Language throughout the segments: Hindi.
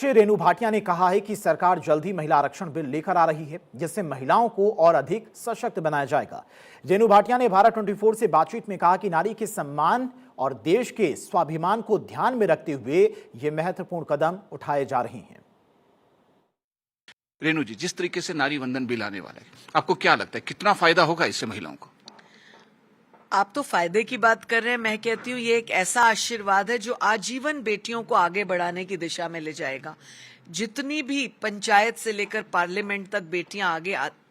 श्री रेणु भाटिया ने कहा है कि सरकार जल्द ही महिला आरक्षण बिल लेकर आ रही है, जिससे महिलाओं को और अधिक सशक्त बनाया जाएगा। रेणु भाटिया ने भारत 24 से बातचीत में कहा कि नारी के सम्मान और देश के स्वाभिमान को ध्यान में रखते हुए ये महत्वपूर्ण कदम उठाए जा रहे हैं। रेणु जी, जिस तरीके से नारी वंदन बिल आने वाला है, आपको क्या लगता है कितना फायदा होगा इससे महिलाओं को? आप तो फायदे की बात कर रहे हैं, मैं कहती हूँ ये एक ऐसा आशीर्वाद है जो आजीवन बेटियों को आगे बढ़ाने की दिशा में ले जाएगा। जितनी भी पंचायत से लेकर पार्लियामेंट तक बेटियां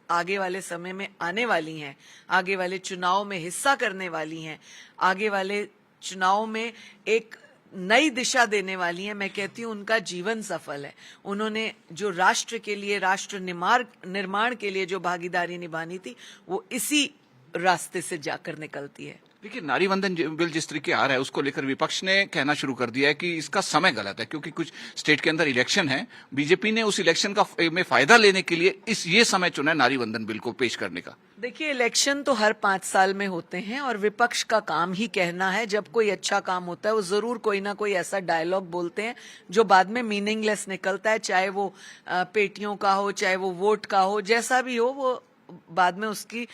आगे वाले समय में आने वाली हैं, आगे वाले चुनाव में हिस्सा करने वाली हैं, आगे वाले चुनाव में एक नई दिशा देने वाली हैं, मैं कहती हूँ उनका जीवन सफल है। उन्होंने जो राष्ट्र के लिए, राष्ट्र निर्माण के लिए जो भागीदारी निभानी थी, वो इसी रास्ते से जाकर निकलती है। देखिए, नारी वंदन बिल जिस तरीके आ रहा है उसको लेकर विपक्ष ने कहना शुरू कर दिया है कि इसका समय गलत है, क्योंकि कुछ स्टेट के अंदर इलेक्शन है। बीजेपी ने उस इलेक्शन का में फायदा लेने के लिए ये समय चुना है नारी वंदन बिल को पेश करने का। देखिए, इलेक्शन तो हर 5 साल में होते हैं और विपक्ष का काम ही कहना है। जब कोई अच्छा काम होता है वो जरूर कोई ना कोई ऐसा डायलॉग बोलते हैं जो बाद में मीनिंगलेस निकलता है, चाहे वो पेटियों का हो, चाहे वो वोट का हो, जैसा भी हो, वो बाद में उसकी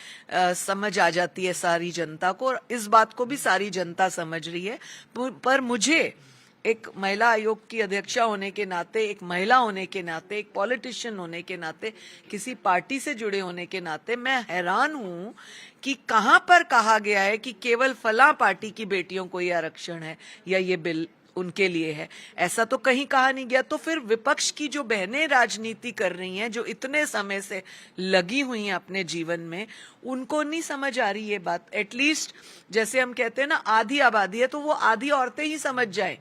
समझ आ जाती है सारी जनता को, और इस बात को भी सारी जनता समझ रही है। पर मुझे एक महिला आयोग की अध्यक्षा होने के नाते, एक महिला होने के नाते, एक पॉलिटिशियन होने के नाते, किसी पार्टी से जुड़े होने के नाते मैं हैरान हूं कि कहां पर कहा गया है कि केवल फलां पार्टी की बेटियों को यह आरक्षण है या ये बिल उनके लिए है। ऐसा तो कहीं कहा नहीं गया। तो फिर विपक्ष की जो बहनें राजनीति कर रही हैं, जो इतने समय से लगी हुई हैं अपने जीवन में, उनको नहीं समझ आ रही ये बात। एटलीस्ट जैसे हम कहते हैं ना, आधी आबादी है तो वो आधी औरतें ही समझ जाए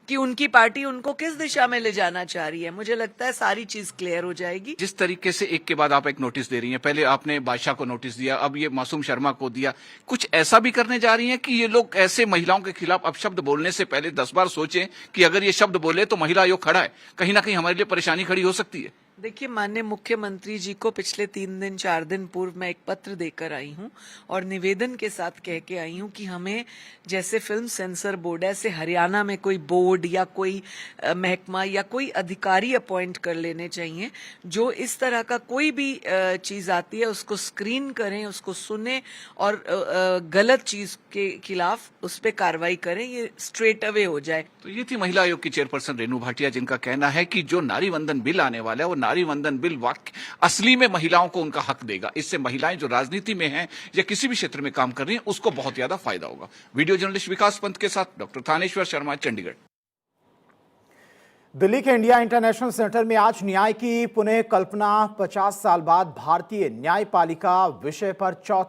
कि उनकी पार्टी उनको किस दिशा में ले जाना चाह रही है। मुझे लगता है सारी चीज क्लियर हो जाएगी। जिस तरीके से एक के बाद आप एक नोटिस दे रही हैं, पहले आपने बादशाह को नोटिस दिया, अब ये मासूम शर्मा को दिया, कुछ ऐसा भी करने जा रही हैं कि ये लोग ऐसे महिलाओं के खिलाफ अपशब्द बोलने से पहले 10 बार सोचें कि अगर ये शब्द बोले तो महिला आयोग खड़ा है, कहीं ना कहीं हमारे लिए परेशानी खड़ी हो सकती है। देखिए, माननीय मुख्यमंत्री जी को पिछले 4 दिन पूर्व मैं एक पत्र देकर आई हूं और निवेदन के साथ कह के आई हूं कि हमें जैसे फिल्म सेंसर बोर्ड है, ऐसे हरियाणा में कोई बोर्ड या कोई महकमा या कोई अधिकारी अपॉइंट कर लेने चाहिए जो इस तरह का कोई भी चीज आती है उसको स्क्रीन करें, उसको सुने और गलत चीज के खिलाफ उस पर कार्रवाई करें, ये स्ट्रेट अवे हो जाए। तो ये थी महिला आयोग की चेयरपर्सन रेणु भाटिया, जिनका कहना है कि जो नारी वंदन बिल आने वाला है वो नारी वंदन बिल वाकई असली में महिलाओं को उनका हक देगा। इससे महिलाएं जो राजनीति में हैं या किसी भी क्षेत्र में काम कर रही हैं उसको बहुत ज्यादा फायदा होगा। वीडियो जर्नलिस्ट विकास पंत के साथ डॉक्टर थानेश्वर शर्मा, चंडीगढ़। दिल्ली के इंडिया इंटरनेशनल सेंटर में आज न्याय की पुनः कल्पना 50 साल बाद भारतीय न्यायपालिका विषय पर चौथा